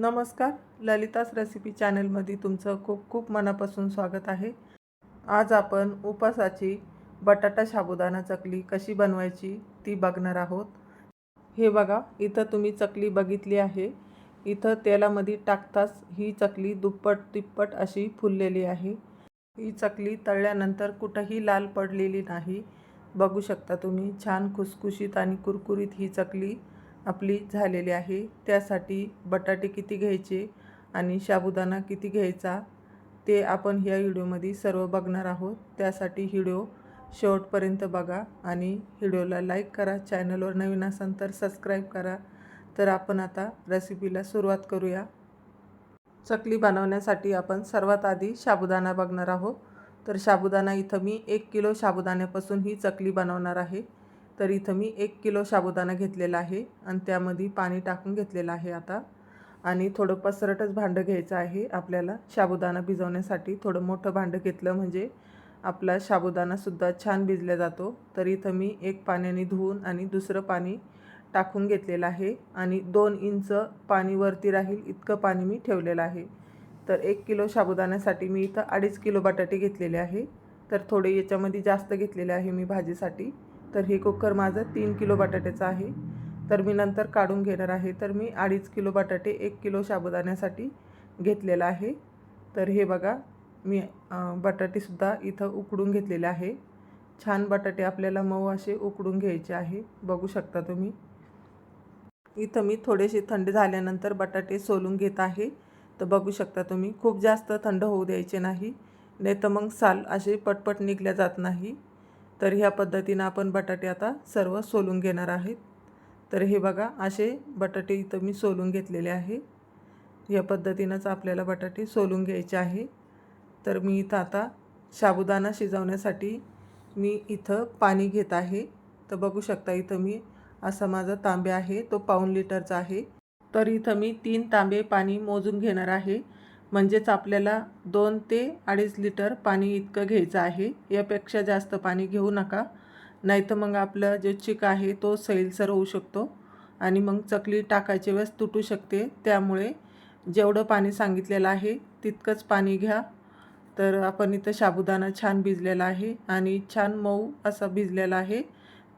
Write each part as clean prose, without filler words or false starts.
नमस्कार. ललितास रेसिपी चॅनलमध्ये तुमचं खूप खूप मनापासून स्वागत आहे. आज आपण उपासाची बटाटा साबुदाणा चकली कशी बनवायची ती बघणार आहोत. हे बघा, इथं तुम्ही चकली बघितली आहे. इथं तेलामध्ये टाकताच ही चकली दुप्पट तिप्पट अशी फुललेली आहे. ही चकली तळल्यानंतर कुठंही लाल पडलेली नाही. बघू शकता तुम्ही, छान खुसखुशीत आणि कुरकुरीत ही चकली आपली झालेली आहे. त्यासाठी बटाटे किती घ्यायचे आणि साबुदाणा किती घ्यायचा ते आपण ह्या व्हिडिओमध्ये सर्व बघणार आहोत. त्यासाठी व्हिडिओ शेवटपर्यंत बघा आणि व्हिडिओला लाईक करा. चॅनलवर नवीन असाल तर सबस्क्राईब करा. तर आपण आता रेसिपीला सुरुवात करूया. चकली बनवण्यासाठी आपण सर्वात आधी साबुदाणा बघणार आहोत. तर साबुदाणा इथं मी 1 किलो साबुदाण्यापासून ही चकली बनवणार आहे. तर इथं मी 1 किलो साबुदाणा घेतलेला आहे आणि त्यामध्ये पाणी टाकून घेतलेलं आहे आता. आणि थोडं पसरटच भांडं घ्यायचं आहे आपल्याला. साबुदाणा भिजवण्यासाठी थोडं मोठं भांडं घेतलं म्हणजे आपला साबुदाणासुद्धा छान भिजला जातो. तर इथं मी एक पाण्याने धुवून आणि दुसरं पाणी टाकून घेतलेलं आहे आणि 2 इंच पाणी वरती राहील इतकं पाणी मी ठेवलेलं आहे. तर 1 किलो साबुदाण्यासाठी मी इथं 2.5 किलो बटाटे घेतलेले आहे. तर थोडे याच्यामध्ये जास्त घेतलेले आहे मी भाजीसाठी. तर हे कुकर माझं 3 किलो बटाट्याचं आहे. तर मी नंतर काढून घेणार आहे. तर मी 2.5 किलो बटाटे 1 किलो साबुदाण्यासाठी घेतलेला आहे. तर हे बघा, मी बटाटेसुद्धा इथं उकडून घेतलेले आहे. छान बटाटे आपल्याला मऊ असे उकडून घ्यायचे आहे. बघू शकता तुम्ही. इथं मी थोडेसे थंड झाल्यानंतर बटाटे सोलून घेत आहे. तर बघू शकता तुम्ही, खूप जास्त थंड होऊ द्यायचे नाही, नाही तर मग साल असे पटपट निघल्या जात नाही. तर ह्या पद्धतीनं आपण बटाटे आता सर्व सोलून घेणार आहेत. तर हे बघा, असे बटाटे इथं मी सोलून घेतलेले आहे. या पद्धतीनंच आपल्याला बटाटे सोलून घ्यायचे आहे. तर मी इथं आता साबुदाणा शिजवण्यासाठी मी इथं पाणी घेत आहे. तर बघू शकता, इथं मी असा माझा तांबे आहे तो 1.5 लिटरचा आहे. तर इथं मी 3 तांबे पाणी मोजून घेणार आहे. म्हणजेच आपल्याला 2 ते 2.5 लिटर पाणी इतकं घ्यायचं आहे. यापेक्षा जास्त पाणी घेऊ नका, नाहीतर मग आपलं जो चिक आहे तो सैलसर होऊ शकतो आणि मग चकली टाकायच्या वेळेस तुटू शकते. त्यामुळे जेवढं पाणी सांगितलेलं आहे तितकंच पाणी घ्या. तर आपण इथं साबुदाणा छान भिजलेला आहे आणि छान मऊ असा भिजलेला आहे.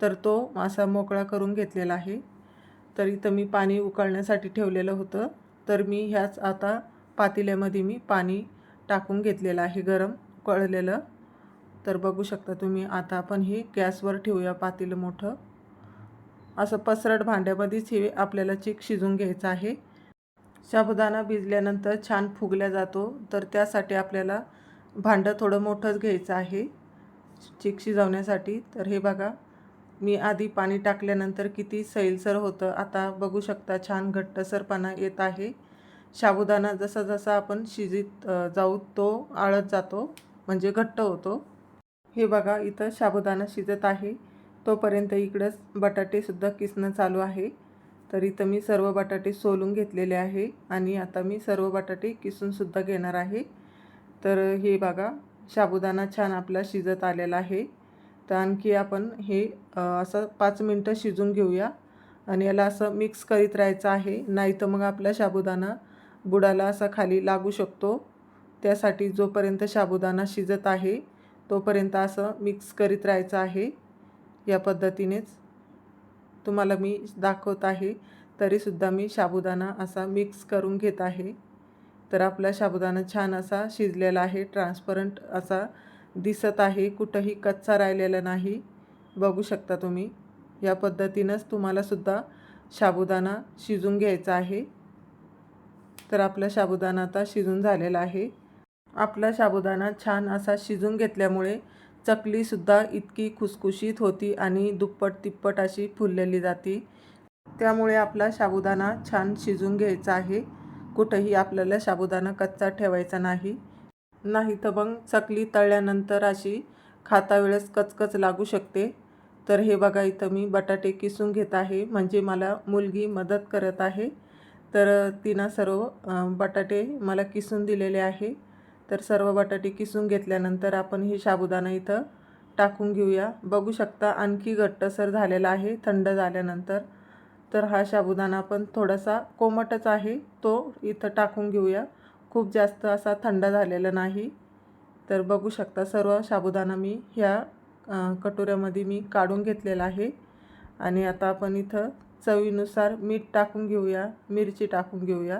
तर तो असा मोकळा करून घेतलेला आहे. तर इथं मी पाणी उकळण्यासाठी ठेवलेलं होतं. तर मी ह्याच आता पातेल्यामध्ये मी पाणी टाकून घेतलेलं आहे गरम उकळलेलं. तर बघू शकता तुम्ही, आता आपण हे गॅसवर ठेवूया पातेलं मोठं. असं पसरट भांड्यामध्येच हे आपल्याला चिक शिजून घ्यायचं आहे. साबुदाणा भिजल्यानंतर छान फुगला जातो. तर त्यासाठी आपल्याला भांडं थोडं मोठंच घ्यायचं आहे चिक शिजवण्यासाठी. तर हे बघा, मी आधी पाणी टाकल्यानंतर किती सैलसर होतं. आता बघू शकता, छान घट्टसरपणा येत आहे. साबुदाणा जसा जसा आपण शिजत जाऊ तो आळत जातो, म्हणजे घट्ट होतो. हे बघा, इथं साबुदाणा शिजत आहे तोपर्यंत इकडंच बटाटेसुद्धा किसणं चालू आहे. तर इथं मी सर्व बटाटे सोलून घेतलेले आहे आणि आता मी सर्व बटाटे किसूनसुद्धा घेणार आहे. तर हे बघा, साबुदाणा छान आपला शिजत आलेला आहे. तर आणखी आपण हे असं 5 मिनटं शिजून घेऊया आणि याला असं मिक्स करीत राहायचं आहे, नाही तर मग आपला साबुदाणा बुडाला असा खाली लागू शकतो. त्यासाठी जोपर्यंत साबुदाणा शिजत आहे तोपर्यंत असं मिक्स करीत राहायचं आहे. या पद्धतीनेच तुम्हाला मी दाखवत आहे. तरीसुद्धा मी साबुदाणा असा मिक्स करून घेत आहे. तर आपला साबुदाणा छान असा शिजलेला आहे, ट्रान्सपरंट असा दिसत आहे, कुठंही कच्चा राहिलेला नाही. बघू शकता तुम्ही. या पद्धतीनंच तुम्हालासुद्धा साबुदाणा शिजून घ्यायचा आहे. तर आपला साबुदाणा आता शिजून झालेला आहे. आपला साबुदाणा छान असा शिजून घेतल्यामुळे चकलीसुद्धा इतकी खुसखुशीत होती आणि दुप्पट तिप्पट अशी फुललेली जाते. त्यामुळे आपला साबुदाणा छान शिजून घ्यायचा आहे. कुठंही आपल्याला साबुदाणा कच्चा ठेवायचा नाही, नाही तर मग चकली तळल्यानंतर अशी खाता वेळेस कचकच लागू शकते. तर हे बघा, इथं मी बटाटे किसून घेत आहे, म्हणजे मला मुलगी मदत करत आहे. तर तिनं सर्व बटाटे मला किसून दिलेले आहे. तर सर्व बटाटे किसून घेतल्यानंतर आपण ही साबुदाणा इथं टाकून घेऊया. बघू शकता, आणखी घट्टसर झालेला आहे थंड झाल्यानंतर. तर हा साबुदाणा पण थोडासा कोमटच आहे, तो इथं टाकून घेऊया. खूप जास्त असा थंड झालेला नाही. तर बघू शकता सर्व साबुदाणा मी ह्या कटोऱ्यामध्ये मी काढून घेतलेला आहे. आणि आता आपण इथं चवीनुसार मीठ टाकून घेऊया, मिरची टाकून घेऊया.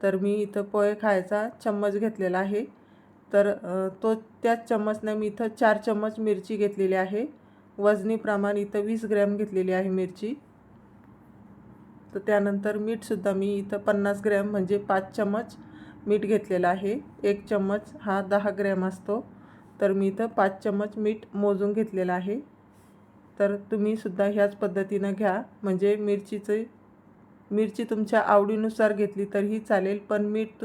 तर मी इथं पोहे खायचा चम्मच घेतलेला आहे. तर त्याच चम्मचने मी इथं 4 चम्मच मिरची घेतलेली आहे. वजनी प्रमाण इथं 20 ग्रॅम घेतलेली आहे मिरची. तर त्यानंतर मीठसुद्धा मी इथं 50 ग्रॅम म्हणजे 5 चम्मच मीठ घेतलेलं आहे. 1 चम्मच हा 10 ग्रॅम असतो. तर मी इथं 5 चम्मच मीठ मोजून घेतलेलं आहे. तर तुम्हीसुद्धा ह्याच पद्धतीनं घ्या, म्हणजे मिरची तुमच्या आवडीनुसार घेतली तरीही चालेल, पण मीठ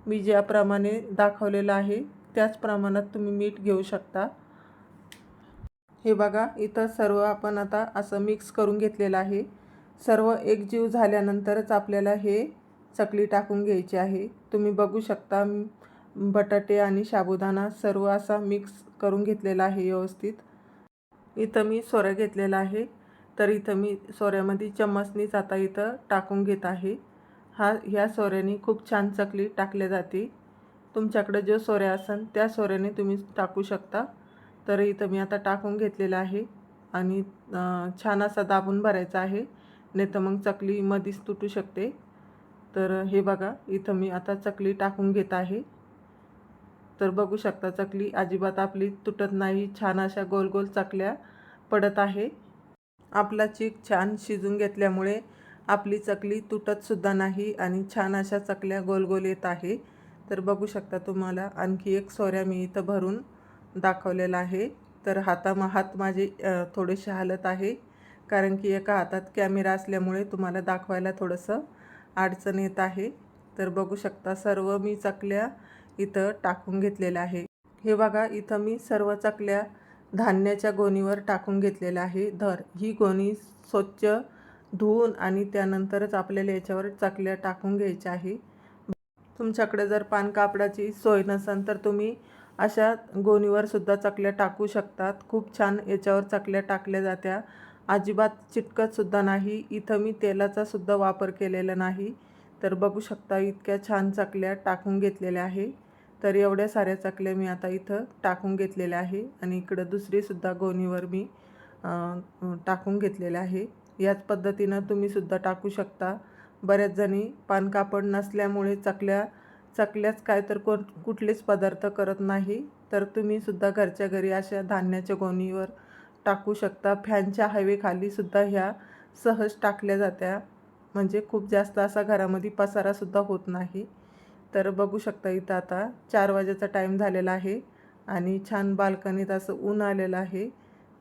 मी ज्याप्रमाणे दाखवलेलं आहे त्याच प्रमाणात तुम्ही मीठ घेऊ शकता. हे बघा, इथं सर्व आपण आता असं मिक्स करून घेतलेलं आहे. सर्व एकजीव झाल्यानंतरच आपल्याला हे चकली टाकून घ्यायची आहे. तुम्ही बघू शकता बटाटे आणि साबुदाणा सर्व असा मिक्स करून घेतलेला आहे व्यवस्थित. इथं मी सोऱ्या घेतलेला आहे. तर इथं मी सोऱ्यामध्ये चम्मचनीच आता इथं टाकून घेत आहे. ह्या सोऱ्याने खूप छान चकली टाकल्या जाते. तुमच्याकडे जो सोऱ्या असेल त्या सोऱ्याने तुम्ही टाकू शकता. तर इथं मी आता टाकून घेतलेला आहे आणि छान असा दाबून भरायचा आहे, नाही तर मग चकली मधीच तुटू शकते. तर हे बघा, इथं मी आता चकली टाकून घेत आहे. तर बघू शकता चकली अजिबात आपली तुटत नाही, छान अशा गोल गोल चकल्या पडत आहे. आपला चीक छान शिजून घेतल्यामुळे आपली चकली तुटतसुद्धा नाही आणि छान अशा चकल्या गोल गोल येत आहे. तर बघू शकता तुम्हाला आणखी एक सोऱ्या मी इथं भरून दाखवलेला आहे. तर हात माझे थोडेसे हालत आहे, कारण की एका हातात कॅमेरा असल्यामुळे तुम्हाला दाखवायला थोडंसं अडचण येत आहे. तर बघू शकता सर्व मी चकल्या इथं टाकून घेतलेल्या आहे. हे बघा, इथं मी सर्व चकल्या धान्याच्या गोणीवर टाकून घेतलेल्या आहे. ही गोणी स्वच्छ धुवून आणि त्यानंतरच आपल्याला याच्यावर चकल्या टाकून घ्यायच्या आहे. तुमच्याकडे जर पानकापडाची सोय नसेल तर तुम्ही अशा गोणीवर सुद्धा चकल्या टाकू शकतात. खूप छान याच्यावर चकल्या टाकल्या जात्या, अजिबात चिटकतसुद्धा नाही. इथं मी तेलाचा सुद्धा वापर केलेला नाही. तर बघू शकता इतक्या छान चकल्या टाकून घेतलेल्या आहे. तर एवढ्या साऱ्या चकल्या मी आता इथं टाकून घेतलेल्या आहे आणि इकडं दुसरीसुद्धा गोणीवर मी टाकून घेतलेल्या आहे. याच पद्धतीनं तुम्हीसुद्धा टाकू शकता. बऱ्याच जणी पानकापड नसल्यामुळे चकल्याच काय तर कुठलेच पदार्थ करत नाही. तर तुम्हीसुद्धा घरच्या घरी अशा धान्याच्या गोणीवर टाकू शकता. फॅनच्या हवेखालीसुद्धा ह्या सहज टाकल्या जात्या, म्हणजे खूप जास्त असा घरामध्ये पसारासुद्धा होत नाही. तर बघू शकता इथं आता 4 वाजेचा टाईम झालेला आहे आणि छान बाल्कनीत असं ऊन आलेलं आहे.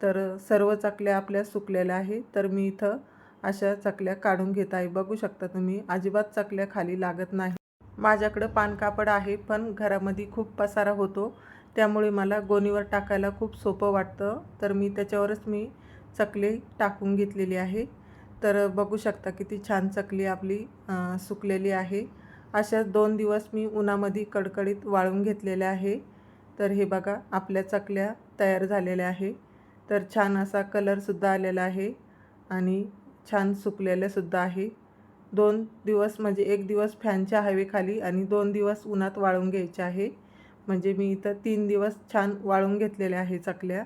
तर सर्व चकल्या आपल्या सुकलेल्या आहे. तर मी इथं अशा चकल्या काढून घेत आहे. बघू शकता तुम्ही अजिबात चकल्या खाली लागत नाही. माझ्याकडं पानकापड आहे, पण घरामध्ये खूप पसारा होतो, त्यामुळे मला गोणीवर टाकायला खूप सोपं वाटतं. तर मी त्याच्यावरच चकली टाकून घेतलेली आहे. तर बघू शकता किती छान चकली आपली सुकलेली आहे. अशा 2 दिवस मी उन्हामध्ये कडकडीत वाळून घेतलेल्या आहे. तर हे बघा, आपल्या चकल्या तयार झालेल्या आहे. तर छान असा कलरसुद्धा आलेला आहे आणि छान सुकलेल्यासुद्धा आहे. 2 दिवस म्हणजे 1 दिवस फॅनच्या हवेखाली आणि 2 दिवस उन्हात वाळून घ्यायचे आहे. म्हणजे मी इथं 3 दिवस छान वाळून घेतलेल्या आहे चकल्या,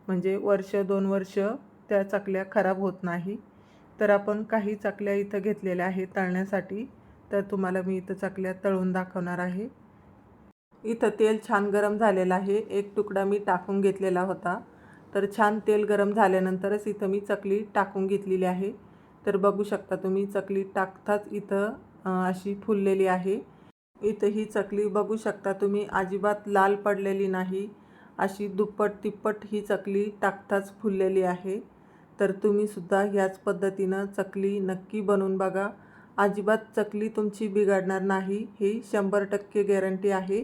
म्हणजे वर्ष 2 वर्ष त्या चकल्या खराब होत नाही. तर आपण काही चकल्या इथं घेतलेल्या आहेत तळण्यासाठी. तर तुम्हाला मी इथं चकल्या तळून दाखवणार आहे. इथं तेल छान गरम झालेलं आहे. एक तुकडा मी टाकून घेतलेला होता. तर छान तेल गरम झाल्यानंतरच इथं मी चकली टाकून घेतलेली आहे. तर बघू शकता तुम्ही चकली टाकताच इथं अशी फुललेली आहे. इथं ही चकली बघू शकता तुम्ही अजिबात लाल पडलेली नाही, अशी दुप्पट तिप्पट ही चकली टाकताच फुललेली आहे. तर तुम्हीसुद्धा ह्याच पद्धतीनं चकली नक्की बनवून बघा. अजिबात चकली तुमची बिघडणार नाही, ही 100% गॅरंटी आहे.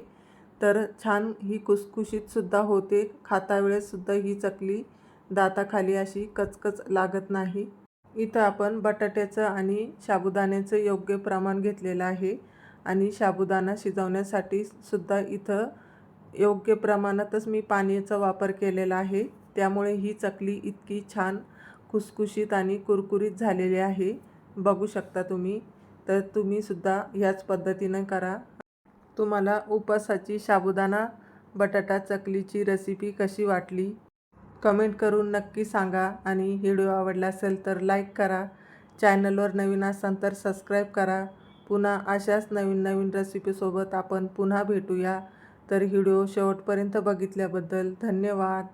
तर छान ही कुसकुशीतसुद्धा होते. खाता वेळेससुद्धा ही चकली दाताखाली अशी कचकच लागत नाही. इथं आपण बटाट्याचं आणि साबुदाण्याचं योग्य प्रमाण घेतलेलं आहे आणि साबुदाणा शिजवण्यासाठी सुद्धा इथं योग्य प्रमाणातच मी पाण्याचा वापर केलेला आहे. त्यामुळे ही चकली इतकी छान खुसखुशीत आणि कुरकुरीत झालेले आहे, बघू शकता तुम्ही. तर तुम्ही सुद्धा ह्याच पद्धतीनं करा. तुम्हाला उपासाची साबुदाणा बटाटा चकलीची रेसिपी कशी वाटली कमेंट करून नक्की सांगा. आणि व्हिडिओ आवडला असेल तर लाईक करा. चॅनलवर नवीन असाल तर सबस्क्राईब करा. पुन्हा अशाच नवीन नवीन रेसिपीसोबत आपण पुन्हा भेटूया. तर व्हिडिओ शेवटपर्यंत बघितल्याबद्दल धन्यवाद.